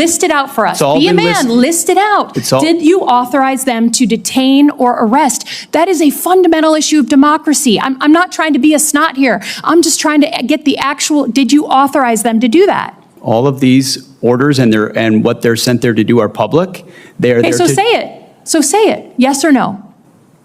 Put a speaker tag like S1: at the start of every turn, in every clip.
S1: List it out for us.
S2: all
S1: Be a
S2: been
S1: man. List it out. Did you authorize them to detain or arrest? That is a fundamental issue of democracy. I'm not trying to be a snot here. I'm just trying to get the actual, did you authorize them to do that?
S2: All of these orders and what they're sent there to do are public. They're
S1: Okay,
S2: there
S1: so
S2: to,
S1: say it. So say it. Yes or no?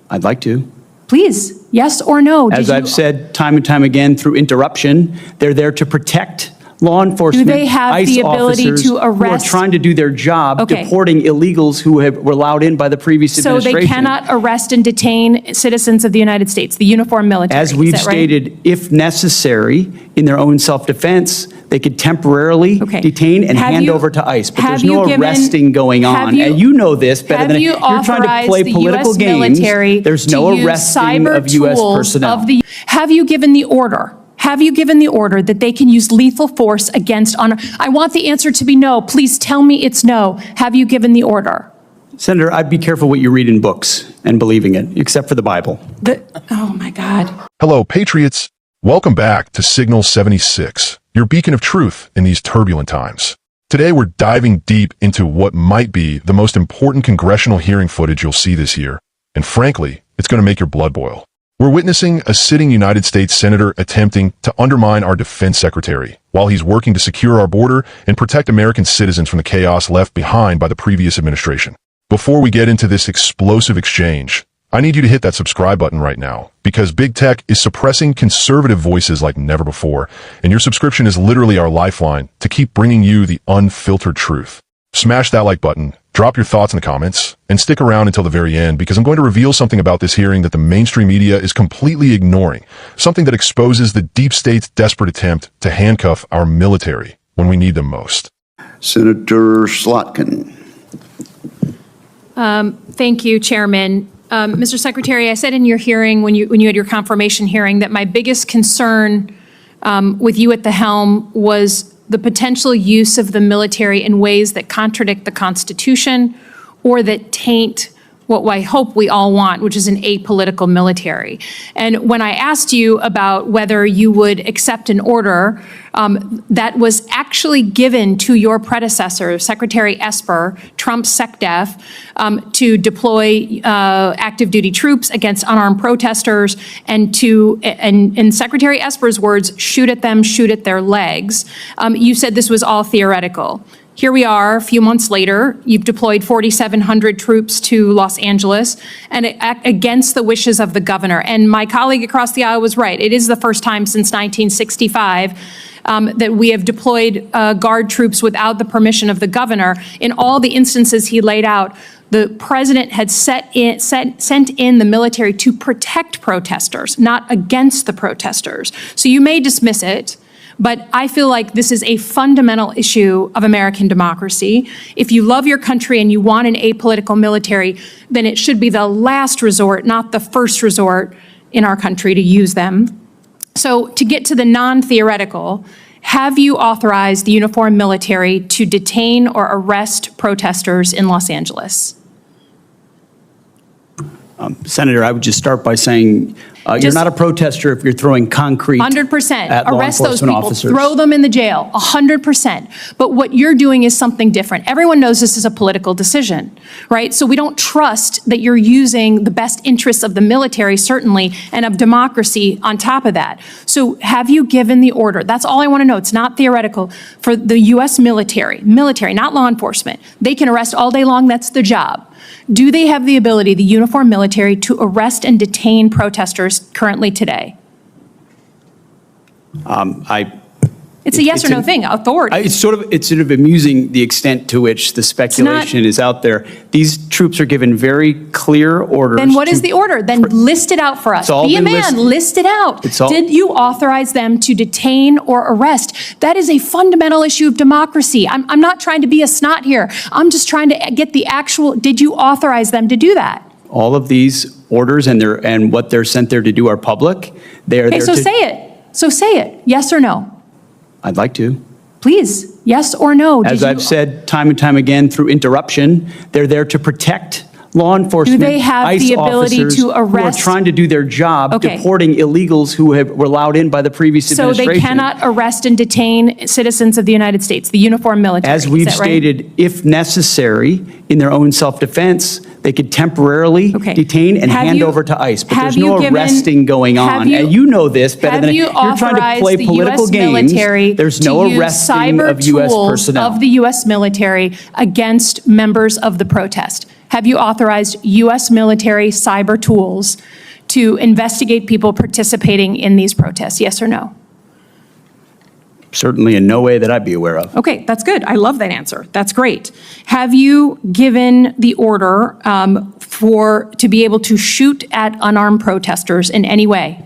S2: I'd like to.
S1: Please. Yes or no?
S2: As I've said time and time again through interruption, they're there to protect law enforcement,
S1: Do they have
S2: ICE
S1: the ability
S2: officers
S1: to arrest?
S2: who are trying to do their job,
S1: Okay.
S2: deporting illegals who were allowed in by the previous
S1: So
S2: administration.
S1: they cannot arrest and detain citizens of the United States, the uniformed military.
S2: As we've
S1: Is that right?
S2: stated, if necessary, in their own self-defense, they could temporarily
S1: Okay.
S2: detain and
S1: Have
S2: hand
S1: you-
S2: over to ICE. But
S1: have
S2: there's
S1: you
S2: no
S1: given-
S2: arresting going
S1: have
S2: on.
S1: you-
S2: And you know this better
S1: Have
S2: than
S1: you
S2: you're trying to
S1: authorized
S2: play
S1: the
S2: political
S1: US
S2: games.
S1: military
S2: There's
S1: to
S2: no
S1: use
S2: arresting
S1: cyber
S2: of U.S.
S1: tools
S2: personnel.
S1: of the- Have you given the order? Have you given the order that they can use lethal force against I want the answer to be no. Please tell me it's no. Have you given the order?
S2: Senator, I'd be careful what you read in books and believing it, except for the Bible.
S1: Oh my God.
S3: Hello, Patriots. Welcome back to Signal 76, your beacon of truth in these turbulent times. Today, we're diving deep into what might be the most important congressional hearing footage you'll see this year. And frankly, it's going to make your blood boil. We're witnessing a sitting United States senator attempting to undermine our defense secretary while he's working to secure our border and protect American citizens from the chaos left behind by the previous administration. Before we get into this explosive exchange, I need you to hit that subscribe button right now, because big tech is suppressing conservative voices like never before, and your subscription is literally our lifeline to keep bringing you the unfiltered truth. Smash that like button, drop your thoughts in the comments, and stick around until the very end, because I'm going to reveal something about this hearing that the mainstream media is completely ignoring, something that exposes the deep state's desperate attempt to handcuff our military when we need them most.
S4: Senator Slotkin.
S1: Thank you, Chairman. Mr. Secretary, I said in your hearing, when you had your confirmation hearing, that my biggest concern with you at the helm was the potential use of the military in ways that contradict the Constitution or that taint what I hope we all want, which is an apolitical military. And when I asked you about whether you would accept an order that was actually given to your predecessor, Secretary Esper, Trump's SecDef, to deploy active duty troops against unarmed protesters and to, in Secretary Esper's words, shoot at them, shoot at their legs, you said this was all theoretical. Here we are, a few months later, you've deployed 4,700 troops to Los Angeles and against the wishes of the governor. And my colleague across the aisle was right. It is the first time since 1965 that we have deployed Guard troops without the permission of the governor. In all the instances he laid out, the president had sent in the military to protect protesters, not against the protesters. So you may dismiss it, but I feel like this is a fundamental issue of American democracy. If you love your country and you want an apolitical military, then it should be the last resort, not the first resort in our country to use them. So to get to the non-theoretical, have you authorized the uniformed military to detain or arrest protesters in Los Angeles?
S2: Senator, I would just start by saying you're not a protester if you're throwing concrete
S1: 100%.
S2: at law
S1: Arrest those
S2: enforcement
S1: people.
S2: officers.
S1: Throw them in the jail. 100%. But what you're doing is something different. Everyone knows this is a political decision, right? So we don't trust that you're using the best interests of the military, certainly, and of democracy on top of that. So have you given the order? That's all I want to know. It's not theoretical. For the U.S. military, not law enforcement. They can arrest all day long. That's their job. Do they have the ability, the uniformed military, to arrest and detain protesters currently today? It's a yes or no thing. Authority.
S2: It's sort of amusing the extent to which the speculation is out there. These troops are given very clear orders.
S1: Then what is the order? Then list it out for us. Be a man. List it out. Did you authorize them to detain or arrest? That is a fundamental issue of democracy. I'm not trying to be a snot here. I'm just trying to get the actual, did you authorize them to do that?
S2: All of these orders and what they're sent there to do are public. They are there
S1: so say it. So say it. Yes or no?
S2: I'd like to.
S1: Please, yes or no?
S2: As I've said time and time again through interruption, they're there to protect law enforcement,
S1: Do they have
S2: ICE
S1: the ability
S2: officers
S1: to arrest-
S2: who are trying to do their job,
S1: Okay.
S2: deporting illegals who were allowed in by the previous
S1: So
S2: administration.
S1: they cannot arrest and detain citizens of the United States, the uniformed military.
S2: As
S1: is
S2: we've
S1: that right?
S2: stated, if necessary, in their own self-defense, they could temporarily
S1: Okay.
S2: detain and
S1: Have
S2: hand
S1: you-
S2: over to ICE. But
S1: have
S2: there's
S1: you
S2: no
S1: given-
S2: arresting going
S1: have
S2: on.
S1: you-
S2: And you know this better than
S1: Have you
S2: you're trying to
S1: authorized
S2: play
S1: the
S2: political
S1: U.S.
S2: games.
S1: military
S2: There's
S1: to
S2: no
S1: use
S2: arresting
S1: cyber
S2: of U.S.
S1: tools
S2: personnel.
S1: of the U.S. military against members of the protest? Have you authorized U.S. military cyber tools to investigate people participating in these protests? Yes or no?
S2: Certainly in no way that I'd be aware of.
S1: Okay, that's good. I love that answer. That's great. Have you given the order to be able to shoot at unarmed protesters in any way?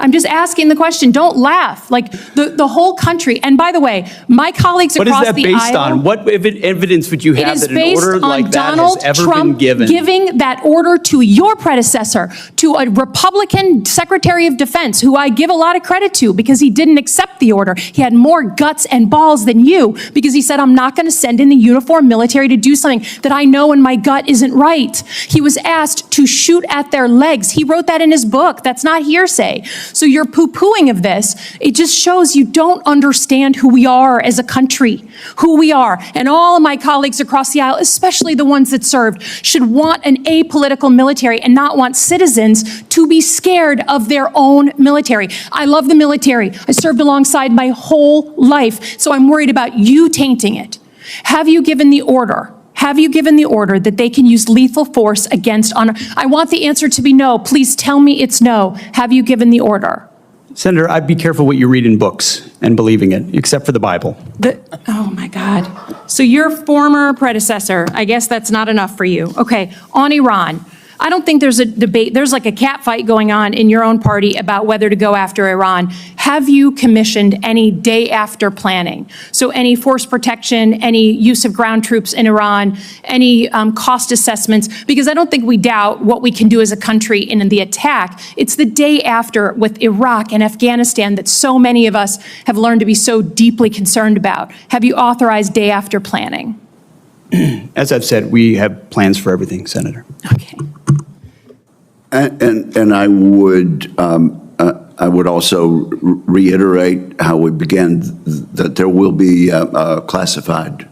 S1: I'm just asking the question. Don't laugh. Like the whole country. And by the way, my colleagues
S2: What is
S1: across
S2: that
S1: the
S2: based
S1: aisle.
S2: on? What evidence would you
S1: It
S2: have
S1: is
S2: that an
S1: based
S2: order
S1: on
S2: like that
S1: Donald
S2: has ever been
S1: Trump
S2: given?
S1: giving that order to your predecessor, to a Republican Secretary of Defense, who I give a lot of credit to because he didn't accept the order. He had more guts and balls than you because he said, I'm not going to send in the uniformed military to do something that I know in my gut isn't right. He was asked to shoot at their legs. He wrote that in his book. That's not hearsay. So you're poo-pooing of this. It just shows you don't understand who we are as a country, who we are. And all of my colleagues across the aisle, especially the ones that served, should want an apolitical military and not want citizens to be scared of their own military. I love the military. I served alongside my whole life, so I'm worried about you tainting it. Have you given the order? Have you given the order that they can use lethal force against honor? I want the answer to be no. Please tell me it's no. Have you given the order?
S2: Senator, I'd be careful what you read in books and believing it, except for the Bible.
S1: Oh my God. So your former predecessor, I guess that's not enough for you. Okay, on Iran. I don't think there's a debate, there's like a cat fight going on in your own party about whether to go after Iran. Have you commissioned any day after planning? So any force protection, any use of ground troops in Iran, any cost assessments? Because I don't think we doubt what we can do as a country in the attack. It's the day after with Iraq and Afghanistan that so many of us have learned to be so deeply concerned about. Have you authorized day after planning?
S2: As I've said, we have plans for everything, Senator.
S1: Okay.
S4: And I would also reiterate how we began, that there will be a classified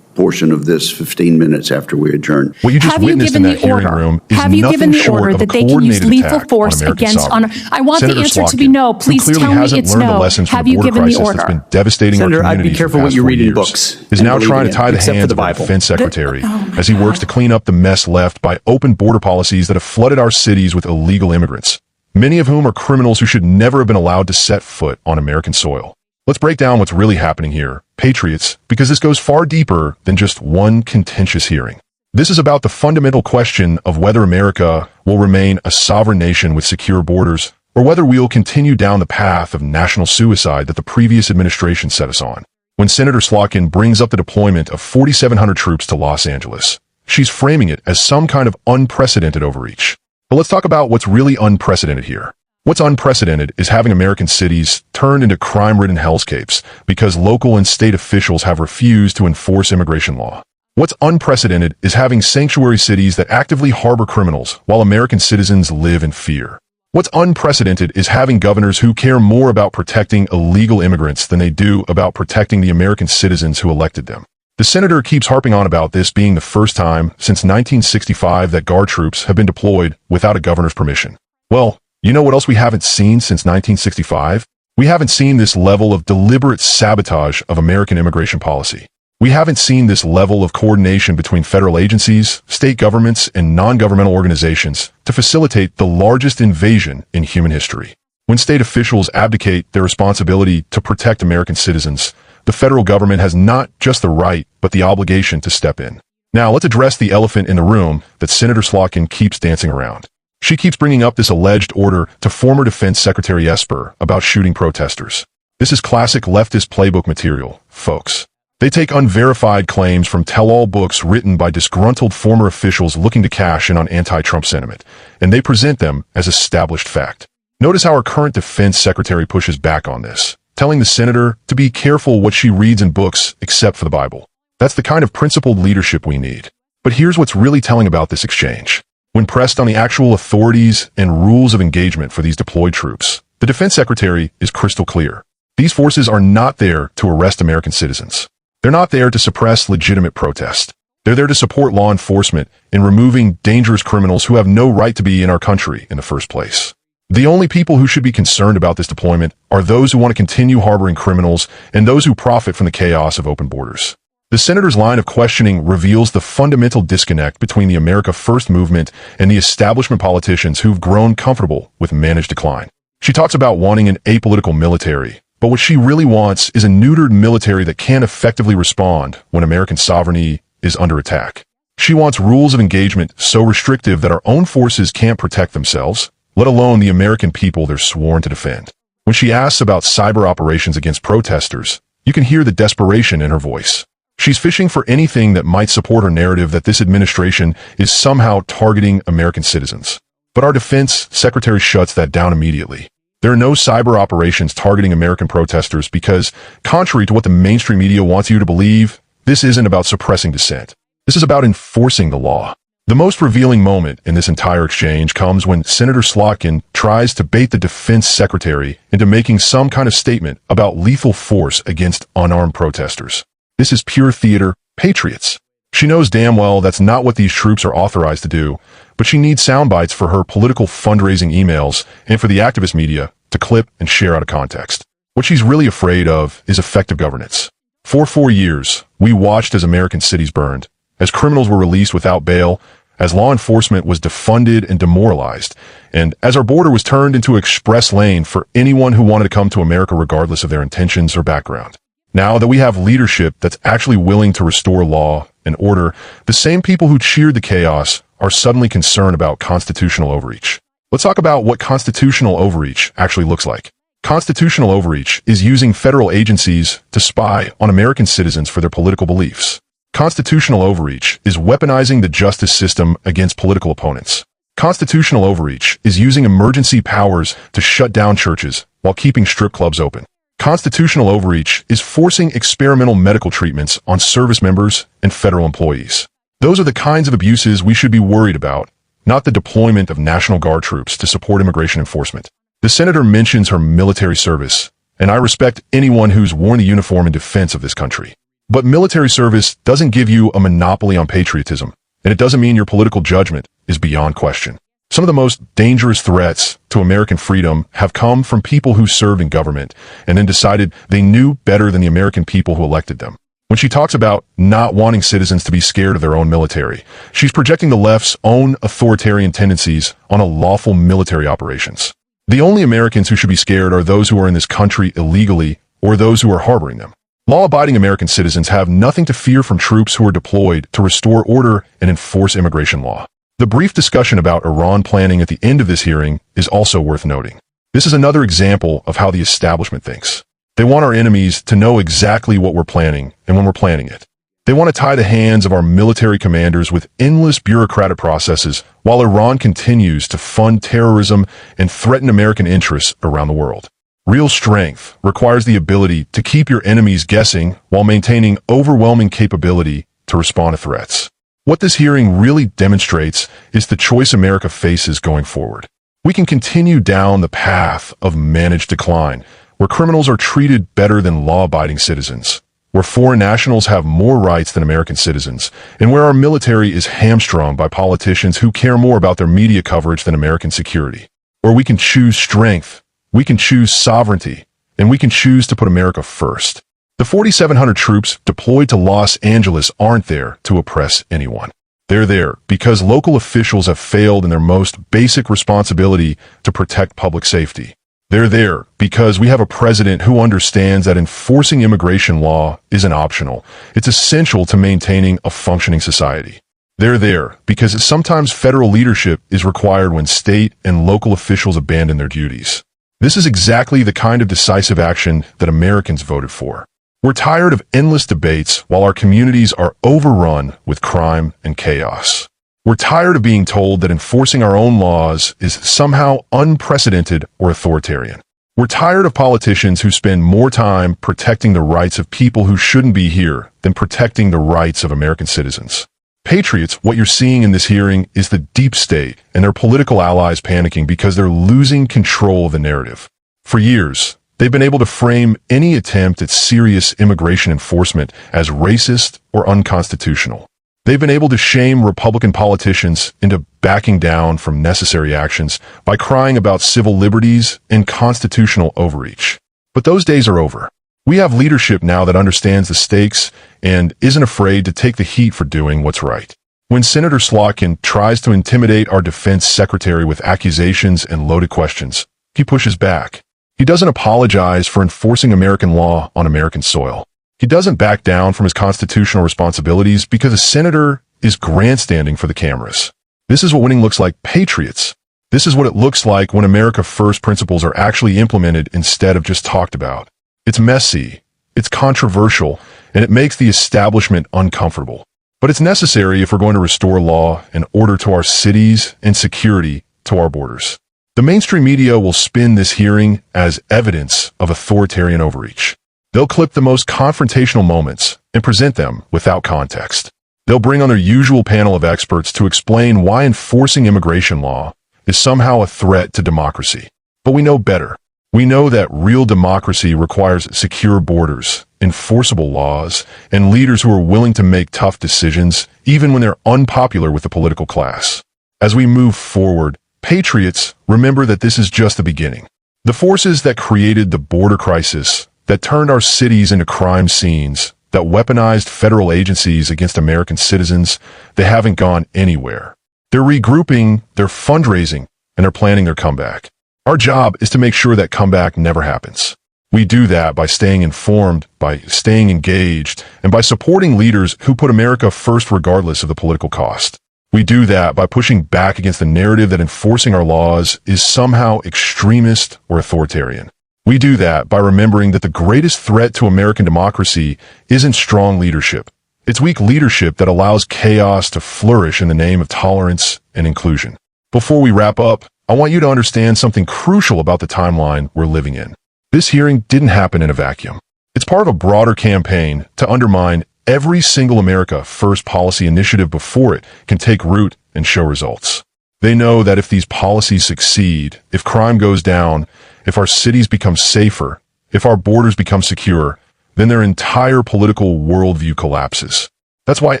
S4: portion of this 15 minutes after we adjourn.
S3: What you just
S1: Have you
S3: witnessed in
S1: given
S3: that
S1: the
S3: hearing
S1: order?
S3: room is
S1: Have you
S3: nothing
S1: given the
S3: short
S1: order
S3: of a
S1: that they can use
S3: coordinated
S1: lethal
S3: attack
S1: force
S3: on American
S1: against
S3: sovereignty.
S1: I want
S3: Senator
S1: the answer to be
S3: Slotkin,
S1: no.
S3: who
S1: Please
S3: clearly
S1: tell me
S3: hasn't
S1: it's
S3: learned the
S1: no.
S3: lessons from
S1: Have
S3: the
S1: you
S3: border
S1: given the
S3: crisis that's
S1: order?
S3: been devastating
S2: Senator,
S3: our
S2: I'd be
S3: communities
S2: careful
S3: for the
S2: what
S3: past
S2: you
S3: 4
S2: read in
S3: years,
S2: books
S3: is
S2: and
S3: now
S2: believe
S3: trying
S2: in
S3: to
S2: it,
S3: tie the
S2: except for
S3: hands
S2: the
S3: of our
S2: Bible.
S3: defense secretary
S1: Oh my
S3: as he works
S1: God.
S3: to clean up the mess left by open border policies that have flooded our cities with illegal immigrants, many of whom are criminals who should never have been allowed to set foot on American soil. Let's break down what's really happening here, patriots, because this goes far deeper than just one contentious hearing. This is about the fundamental question of whether America will remain a sovereign nation with secure borders, or whether we will continue down the path of national suicide that the previous administration set us on. When Senator Slotkin brings up the deployment of 4,700 troops to Los Angeles, she's framing it as some kind of unprecedented overreach. But let's talk about what's really unprecedented here. What's unprecedented is having American cities turned into crime-ridden hellscapes because local and state officials have refused to enforce immigration law. What's unprecedented is having sanctuary cities that actively harbor criminals while American citizens live in fear. What's unprecedented is having governors who care more about protecting illegal immigrants than they do about protecting the American citizens who elected them. The senator keeps harping on about this being the first time since 1965 that guard troops have been deployed without a governor's permission. Well, you know what else we haven't seen since 1965? We haven't seen this level of deliberate sabotage of American immigration policy. We haven't seen this level of coordination between federal agencies, state governments, and non-governmental organizations to facilitate the largest invasion in human history. When state officials abdicate their responsibility to protect American citizens, the federal government has not just the right, but the obligation to step in. Now, let's address the elephant in the room that Senator Slotkin keeps dancing around. She keeps bringing up this alleged order to former Defense Secretary Esper about shooting protesters. This is classic leftist playbook material, folks. They take unverified claims from tell-all books written by disgruntled former officials looking to cash in on anti-Trump sentiment, and they present them as established fact. Notice how our current defense secretary pushes back on this, telling the senator to be careful what she reads in books except for the Bible. That's the kind of principled leadership we need. But here's what's really telling about this exchange. When pressed on the actual authorities and rules of engagement for these deployed troops, the Defense Secretary is crystal clear. These forces are not there to arrest American citizens. They're not there to suppress legitimate protest. They're there to support law enforcement in removing dangerous criminals who have no right to be in our country in the first place. The only people who should be concerned about this deployment are those who want to continue harboring criminals and those who profit from the chaos of open borders. The senator's line of questioning reveals the fundamental disconnect between the America First movement and the establishment politicians who've grown comfortable with managed decline. She talks about wanting an apolitical military, but what she really wants is a neutered military that can effectively respond when American sovereignty is under attack. She wants rules of engagement so restrictive that our own forces can't protect themselves, let alone the American people they're sworn to defend. When she asks about cyber operations against protesters, you can hear the desperation in her voice. She's fishing for anything that might support her narrative that this administration is somehow targeting American citizens. But our defense secretary shuts that down immediately. There are no cyber operations targeting American protesters because, contrary to what the mainstream media wants you to believe, this isn't about suppressing dissent. This is about enforcing the law. The most revealing moment in this entire exchange comes when Senator Slotkin tries to bait the defense secretary into making some kind of statement about lethal force against unarmed protesters. This is pure theater, patriots. She knows damn well that's not what these troops are authorized to do, but she needs sound bites for her political fundraising emails and for the activist media to clip and share out of context. What she's really afraid of is effective governance. For 4 years, we watched as American cities burned, as criminals were released without bail, as law enforcement was defunded and demoralized, and as our border was turned into an express lane for anyone who wanted to come to America regardless of their intentions or background. Now that we have leadership that's actually willing to restore law and order, the same people who cheered the chaos are suddenly concerned about constitutional overreach. Let's talk about what constitutional overreach actually looks like. Constitutional overreach is using federal agencies to spy on American citizens for their political beliefs. Constitutional overreach is weaponizing the justice system against political opponents. Constitutional overreach is using emergency powers to shut down churches while keeping strip clubs open. Constitutional overreach is forcing experimental medical treatments on service members and federal employees. Those are the kinds of abuses we should be worried about, not the deployment of National Guard troops to support immigration enforcement. The senator mentions her military service, and I respect anyone who's worn the uniform in defense of this country. But military service doesn't give you a monopoly on patriotism, and it doesn't mean your political judgment is beyond question. Some of the most dangerous threats to American freedom have come from people who served in government and then decided they knew better than the American people who elected them. When she talks about not wanting citizens to be scared of their own military, she's projecting the left's own authoritarian tendencies on a lawful military operations. The only Americans who should be scared are those who are in this country illegally or those who are harboring them. Law-abiding American citizens have nothing to fear from troops who are deployed to restore order and enforce immigration law. The brief discussion about Iran planning at the end of this hearing is also worth noting. This is another example of how the establishment thinks. They want our enemies to know exactly what we're planning and when we're planning it. They want to tie the hands of our military commanders with endless bureaucratic processes while Iran continues to fund terrorism and threaten American interests around the world. Real strength requires the ability to keep your enemies guessing while maintaining overwhelming capability to respond to threats. What this hearing really demonstrates is the choice America faces going forward. We can continue down the path of managed decline, where criminals are treated better than law-abiding citizens, where foreign nationals have more rights than American citizens, and where our military is hamstrung by politicians who care more about their media coverage than American security. Or we can choose strength, we can choose sovereignty, and we can choose to put America first. The 4,700 troops deployed to Los Angeles aren't there to oppress anyone. They're there because local officials have failed in their most basic responsibility to protect public safety. They're there because we have a president who understands that enforcing immigration law isn't optional. It's essential to maintaining a functioning society. They're there because sometimes federal leadership is required when state and local officials abandon their duties. This is exactly the kind of decisive action that Americans voted for. We're tired of endless debates while our communities are overrun with crime and chaos. We're tired of being told that enforcing our own laws is somehow unprecedented or authoritarian. We're tired of politicians who spend more time protecting the rights of people who shouldn't be here than protecting the rights of American citizens. Patriots, what you're seeing in this hearing is the deep state and their political allies panicking because they're losing control of the narrative. For years, they've been able to frame any attempt at serious immigration enforcement as racist or unconstitutional. They've been able to shame Republican politicians into backing down from necessary actions by crying about civil liberties and constitutional overreach. But those days are over. We have leadership now that understands the stakes and isn't afraid to take the heat for doing what's right. When Senator Slotkin tries to intimidate our defense secretary with accusations and loaded questions, he pushes back. He doesn't apologize for enforcing American law on American soil. He doesn't back down from his constitutional responsibilities because a senator is grandstanding for the cameras. This is what winning looks like, patriots. This is what it looks like when America First principles are actually implemented instead of just talked about. It's messy, it's controversial, and it makes the establishment uncomfortable. But it's necessary if we're going to restore law and order to our cities and security to our borders. The mainstream media will spin this hearing as evidence of authoritarian overreach. They'll clip the most confrontational moments and present them without context. They'll bring on their usual panel of experts to explain why enforcing immigration law is somehow a threat to democracy. But we know better. We know that real democracy requires secure borders, enforceable laws, and leaders who are willing to make tough decisions, even when they're unpopular with the political class. As we move forward, patriots, remember that this is just the beginning. The forces that created the border crisis, that turned our cities into crime scenes, that weaponized federal agencies against American citizens, they haven't gone anywhere. They're regrouping, they're fundraising, and they're planning their comeback. Our job is to make sure that comeback never happens. We do that by staying informed, by staying engaged, and by supporting leaders who put America first regardless of the political cost. We do that by pushing back against the narrative that enforcing our laws is somehow extremist or authoritarian. We do that by remembering that the greatest threat to American democracy isn't strong leadership. It's weak leadership that allows chaos to flourish in the name of tolerance and inclusion. Before we wrap up, I want you to understand something crucial about the timeline we're living in. This hearing didn't happen in a vacuum. It's part of a broader campaign to undermine every single America First policy initiative before it can take root and show results. They know that if these policies succeed, if crime goes down, if our cities become safer, if our borders become secure, then their entire political worldview collapses. That's why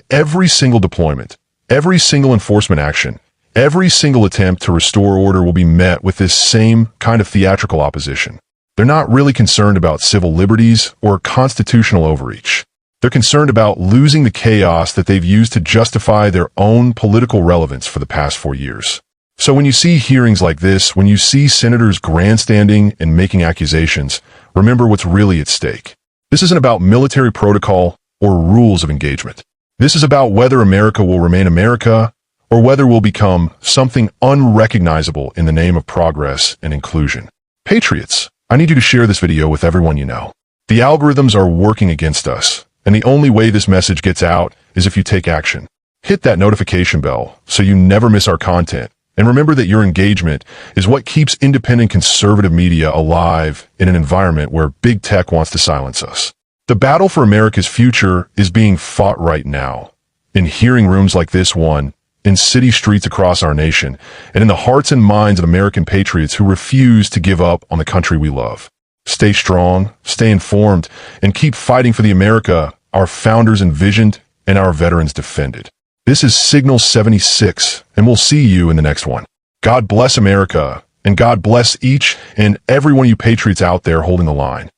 S3: every single deployment, every single enforcement action, every single attempt to restore order will be met with this same kind of theatrical opposition. They're not really concerned about civil liberties or constitutional overreach. They're concerned about losing the chaos that they've used to justify their own political relevance for the past 4 years. So when you see hearings like this, when you see senators grandstanding and making accusations, remember what's really at stake. This isn't about military protocol or rules of engagement. This is about whether America will remain America or whether we'll become something unrecognizable in the name of progress and inclusion. Patriots, I need you to share this video with everyone you know. The algorithms are working against us, and the only way this message gets out is if you take action. Hit that notification bell so you never miss our content, and remember that your engagement is what keeps independent conservative media alive in an environment where big tech wants to silence us. The battle for America's future is being fought right now, in hearing rooms like this one, in city streets across our nation, and in the hearts and minds of American patriots who refuse to give up on the country we love. Stay strong, stay informed, and keep fighting for the America our founders envisioned and our veterans defended. This is Signal 76, and we'll see you in the next one. God bless America, and God bless each and every one of you patriots out there holding the line.